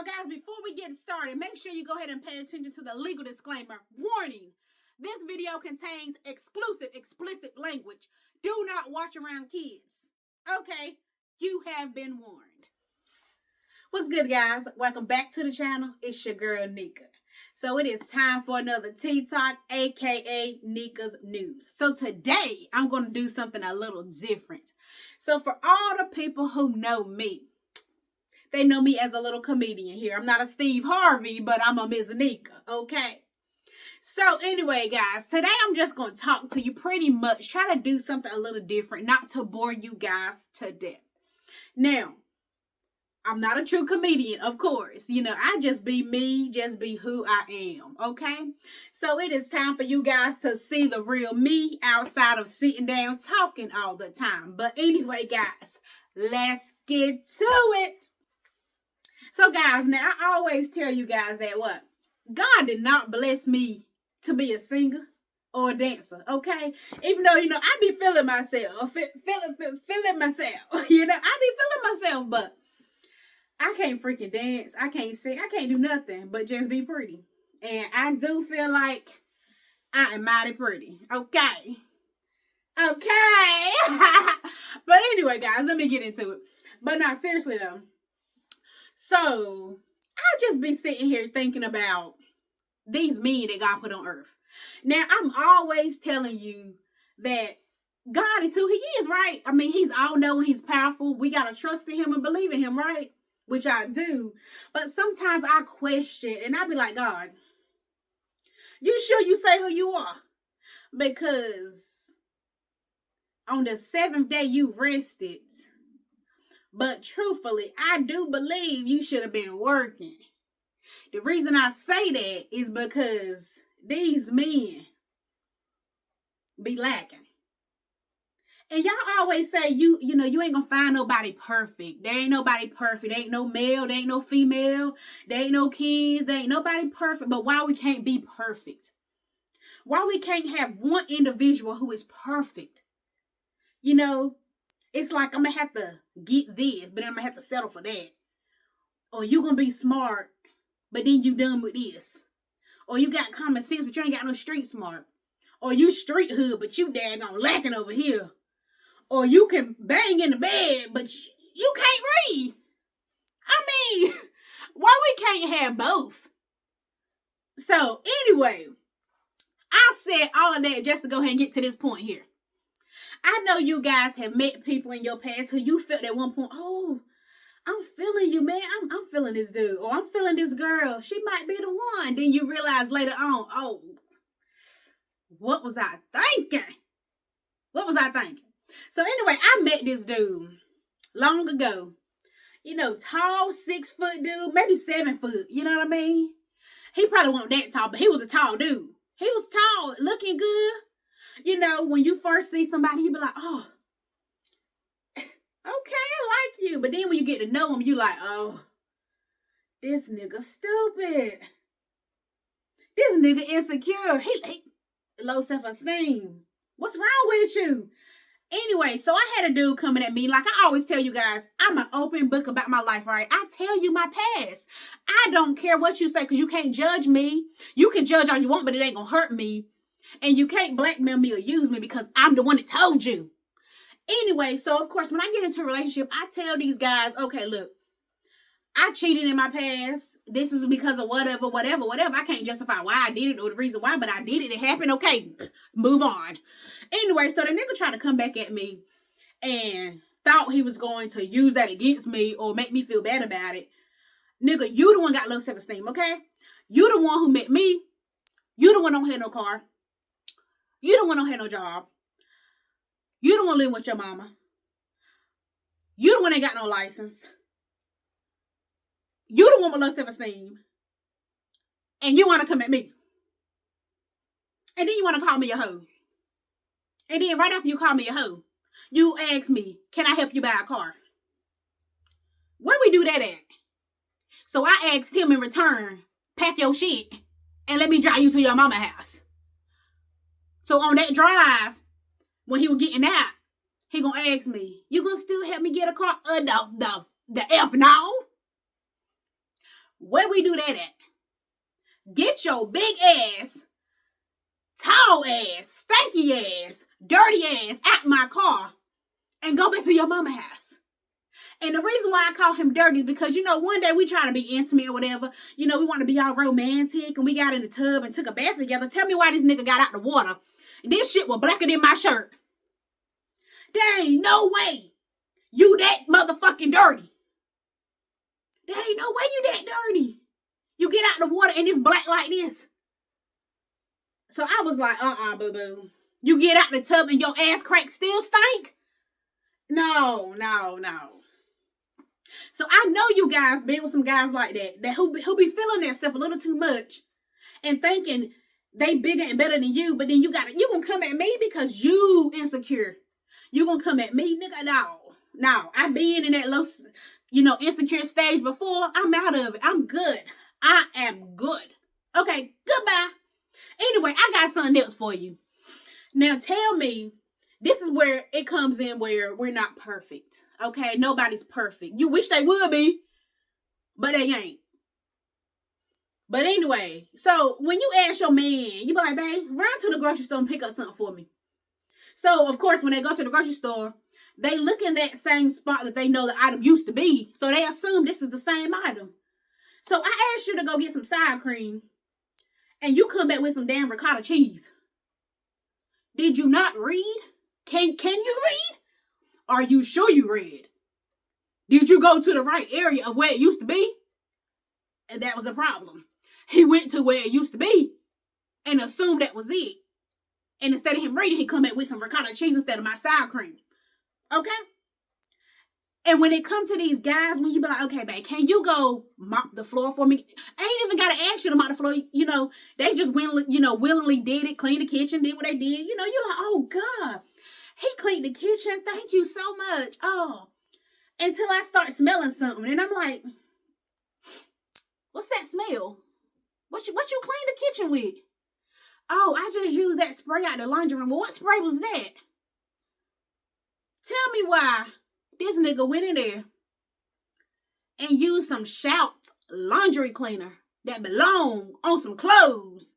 So guys, before we get started, make sure you go ahead and pay attention to the legal disclaimer. Warning, this video contains exclusive, explicit language. Do not watch around kids. Okay, you have been warned. What's good, guys? Welcome back to the channel. It's your girl, Neka. So it is time for another Tea Talk, aka Neka's News. So today, I'm going to do something a little different. So for all the people who know me, they know me as a little comedian here. I'm not a Steve Harvey, but I'm a Miss Neka, okay? So anyway, guys, today I'm just going to talk to you pretty much. Try to do something a little different, not to bore you guys to death. Now, I'm not a true comedian, of course. You know, I just be me, just be who I am, okay? So it is time for you guys to see the real me outside of sitting down talking all the time. But anyway, guys, let's get to it. So guys, now I always tell you guys that what? God did not bless me to be a singer or a dancer, okay? Even though, you know, I be feeling myself, feeling myself, you know, I be feeling myself, but I can't freaking dance, I can't sing, I can't do nothing but just be pretty. And I do feel like I am mighty pretty, okay? Okay. But anyway, guys, let me get into it. But now, seriously though, so I just be sitting here thinking about these men that God put on earth. Now, I'm always telling you that God is who he is, right? I mean, he's all-knowing, he's powerful. We got to trust in him and believe in him, right? Which I do. But sometimes I question, and I be like, God, you sure you say who you are? Because on the seventh day you rested. But truthfully, I do believe you should have been working. The reason I say that is because these men be lacking. And y'all always say, you know, you ain't gonna find nobody perfect. There ain't nobody perfect. There ain't no male. There ain't no female. There ain't no kids. There ain't nobody perfect. But why we can't be perfect? Why we can't have one individual who is perfect? You know, it's like I'm gonna have to get this, but then I'm gonna have to settle for that. Or you gonna be smart, but then you done with this. Or you got common sense, but you ain't got no street smart. Or you street hood, but you daggone lacking over here. Or you can bang in the bed, but you can't read. I mean, why we can't have both? So anyway, I said all of that just to go ahead and get to this point here. I know you guys have met people in your past who you felt at one point, oh, I'm feeling you, man. I'm feeling this dude. Or I'm feeling this girl. She might be the one. Then you realize later on, oh, what was I thinking? What was I thinking? So anyway, I met this dude long ago. You know, tall, 6 foot dude, maybe 7 foot. You know what I mean? He probably wasn't that tall, but he was a tall dude. He was tall, looking good. You know, when you first see somebody, you be like, oh, okay, I like you. But then when you get to know him, you like, oh, this nigga stupid. This nigga insecure. He low self-esteem. What's wrong with you? Anyway, so I had a dude coming at me. Like I always tell you guys, I'm an open book about my life, right? I tell you my past. I don't care what you say because you can't judge me. You can judge all you want, but it ain't going to hurt me. And you can't blackmail me or use me because I'm the one that told you. Anyway, so of course, when I get into a relationship, I tell these guys, okay, look, I cheated in my past. This is because of whatever. I can't justify why I did it or the reason why, but I did it. It happened. Okay, move on. Anyway, so the nigga tried to come back at me and thought he was going to use that against me or make me feel bad about it. Nigga, you the one got low self-esteem, okay? You the one who met me. You the one don't have no car. You the one don't have no job. You the one living with your mama. You the one ain't got no license. You the one with low self-esteem. And you want to come at me. And then you want to call me a hoe. And then right after you call me a hoe, you ask me, can I help you buy a car? Where we do that at? So I asked him in return, pack your shit and let me drive you to your mama's house. So on that drive, when he was getting out, he gonna ask me, you gonna still help me get a car? The F no. Where we do that at? Get your big ass, tall ass, stanky ass, dirty ass out my car and go back to your mama house. And the reason why I call him dirty is because, one day we try to be intimate or whatever. We want to be all romantic and we got in the tub and took a bath together. Tell me why this nigga got out the water. This shit was blacker than my shirt. There ain't no way you that motherfucking dirty. There ain't no way you that dirty. You get out the water and it's black like this. So I was like, boo-boo. You get out the tub and your ass crack still stink? No. So I know you guys been with some guys like that who be feeling that stuff a little too much and thinking they bigger and better than you, but then you gonna come at me because you insecure. You gonna come at me, nigga? No. I've been in that low, insecure stage before. I'm out of it. I'm good. I am good. Okay, goodbye. Anyway, I got something else for you. Now tell me, this is where it comes in where we're not perfect. Okay, nobody's perfect. You wish they would be, but they ain't. But anyway, so when you ask your man, you be like, babe, run to the grocery store and pick up something for me. So, of course, when they go to the grocery store, they look in that same spot that they know the item used to be. So they assume this is the same item. So I asked you to go get some sour cream and you come back with some damn ricotta cheese. Did you not read? Can you read? Are you sure you read? Did you go to the right area of where it used to be? And that was a problem. He went to where it used to be and assumed that was it. And instead of him reading, he come back with some ricotta cheese instead of my sour cream. Okay? And when it comes to these guys, when you be like, okay, babe, can you go mop the floor for me? I ain't even got to ask you to mop the floor. They just willingly did it, cleaned the kitchen, did what they did. You're like, oh, God, he cleaned the kitchen. Thank you so much. Oh, until I start smelling something. And I'm like, what's that smell? What you clean the kitchen with? Oh, I just used that spray out the laundry room. Well, what spray was that? Tell me why this nigga went in there and used some Shout laundry cleaner that belonged on some clothes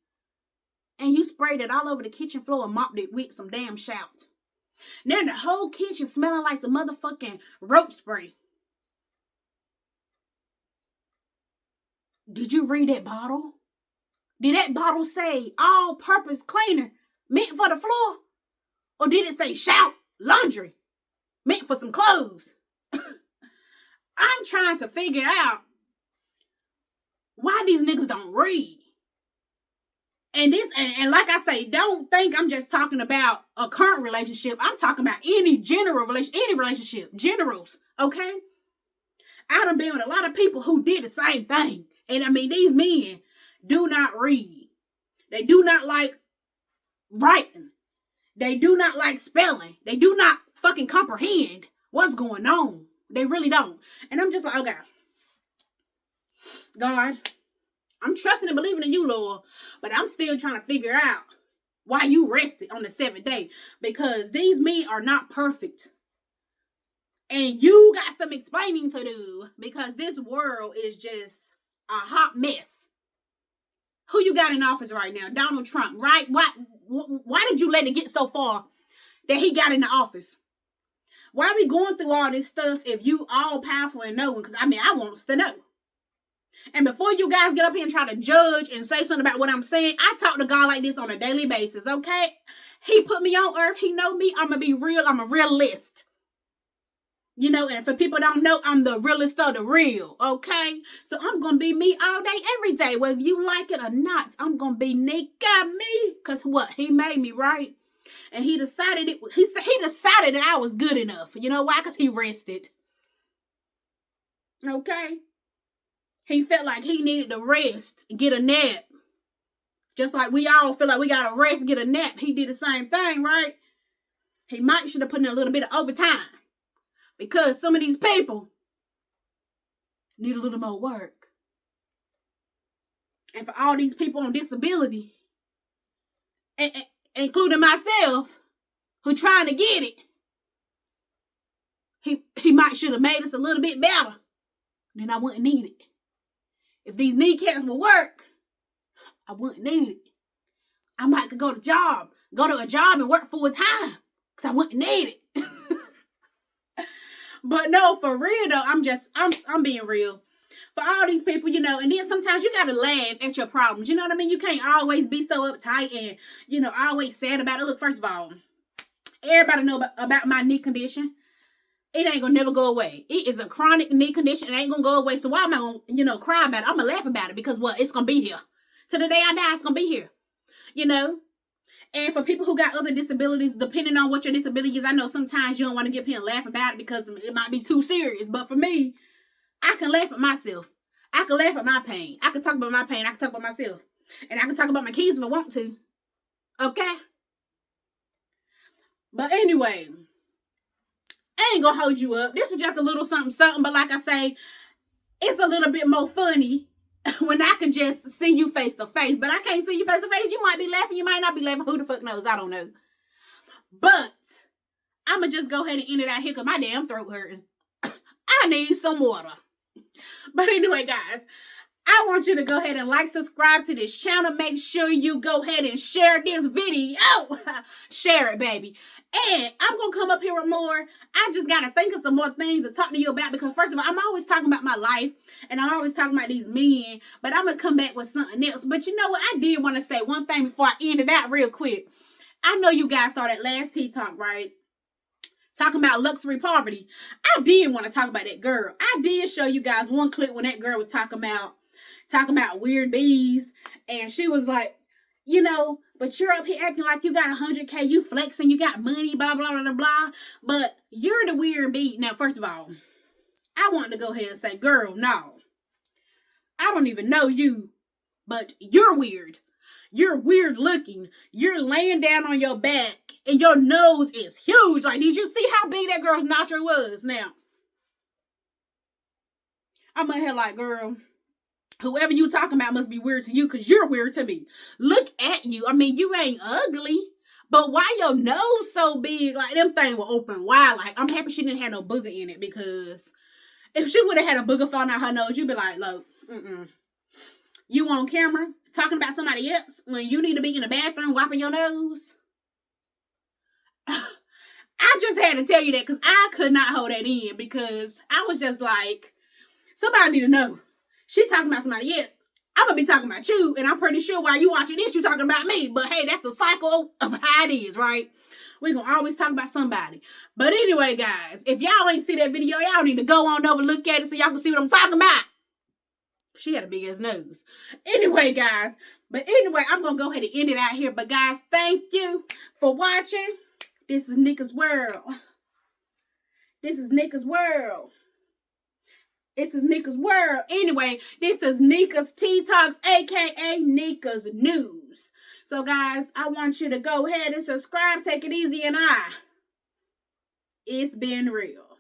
and you sprayed it all over the kitchen floor and mopped it with some damn Shout. Now the whole kitchen smelling like some motherfucking roach spray. Did you read that bottle? Did that bottle say all-purpose cleaner meant for the floor? Or did it say Shout laundry meant for some clothes? I'm trying to figure out why these niggas don't read. And like I say, don't think I'm just talking about a current relationship. I'm talking about any relationship, generals, okay? I done been with a lot of people who did the same thing. And I mean, these men do not read. They do not like writing. They do not like spelling. They do not fucking comprehend what's going on. They really don't. And I'm just like, okay, God, I'm trusting and believing in you, Lord, but I'm still trying to figure out why you rested on the seventh day, because these men are not perfect. And you got some explaining to do, because this world is just a hot mess. Who you got in office right now? Donald Trump, right? Why did you let it get so far that he got in the office? Why are we going through all this stuff if you all powerful and knowing? Because I want us to know. And before you guys get up here and try to judge and say something about what I'm saying, I talk to God like this on a daily basis, okay? He put me on earth. He know me. I'm going to be real. I'm a realist. And for people don't know, I'm the realest of the real, okay? So I'm going to be me all day, every day. Whether you like it or not, I'm going to be Neka, me. Because what? He made me, right? And he decided he decided that I was good enough. You know why? Because he rested. Okay? He felt like he needed to rest, get a nap. Just like we all feel like we got to rest, get a nap. He did the same thing, right? He might should have put in a little bit of overtime. Because some of these people need a little more work. And for all these people on disability, including myself, who trying to get it, he might should have made us a little bit better. Then I wouldn't need it. If these kneecaps would work, I wouldn't need it. I might could go to a job and work full time because I wouldn't need it. But no, for real though, I'm being real. For all these people, you know, and then sometimes you gotta laugh at your problems. You know what I mean? You can't always be so uptight and, you know, always sad about it. Look, first of all, everybody know about my knee condition. It ain't gonna never go away. It is a chronic knee condition. It ain't gonna go away. So why am I gonna, you know, cry about it? I'm gonna laugh about it because what? It's gonna be here. To the day I die, it's gonna be here. You know? And for people who got other disabilities, depending on what your disability is, I know sometimes you don't want to get up here and laugh about it because it might be too serious. But for me, I can laugh at myself. I can laugh at my pain. I can talk about my pain. I can talk about myself. And I can talk about my kids if I want to. Okay? But anyway, I ain't gonna hold you up. This was just a little something. But like I say, it's a little bit more funny when I can just see you face to face. But I can't see you face to face. You might be laughing. You might not be laughing. Who the fuck knows? I don't know. But I'm going to just go ahead and end it out here because my damn throat hurting. I need some water. But anyway, guys, I want you to go ahead and like, subscribe to this channel. Make sure you go ahead and share this video. Share it, baby. And I'm going to come up here with more. I just got to think of some more things to talk to you about because, first of all, I'm always talking about my life and I'm always talking about these men, but I'm going to come back with something else. But you know what? I did want to say one thing before I end it out real quick. I know you guys saw that last TikTok, right? Talking about luxury poverty. I did want to talk about that girl. I did show you guys one clip when that girl was talking about weird bees. And she was like, you know, but you're up here acting like you got 100K, you flexing, you got money, blah, blah, blah, blah. But you're the weird bee. Now, first of all, I wanted to go ahead and say, girl, no. I don't even know you, but you're weird. You're weird looking. You're laying down on your back and your nose is huge. Like, did you see how big that girl's nostril was? Now, I'm in here like, girl, whoever you talking about must be weird to you because you're weird to me. Look at you. I mean, you ain't ugly, but why your nose so big? Like, them things were open wide. Like, I'm happy she didn't have no booger in it because if she would have had a booger falling out her nose, you'd be like, look, you on camera talking about somebody else when you need to be in the bathroom wiping your nose? I just had to tell you that because I could not hold that in because I was just like, somebody need to know. She talking about somebody else. I'm going to be talking about you, and I'm pretty sure while you watching this, you talking about me. But hey, that's the cycle of how it is, right? We're going to always talk about somebody. But anyway, guys, if y'all ain't see that video, y'all need to go on over, look at it so y'all can see what I'm talking about. She had a big ass nose. Anyway, guys. But anyway, I'm going to go ahead and end it out here. But guys, thank you for watching. This is Neka's World. This is Neka's World. This is Neka's World. Anyway, this is Neka's Tea Talks, a.k.a. Neka's News. So, guys, I want you to go ahead and subscribe. Take it easy, and it's been real.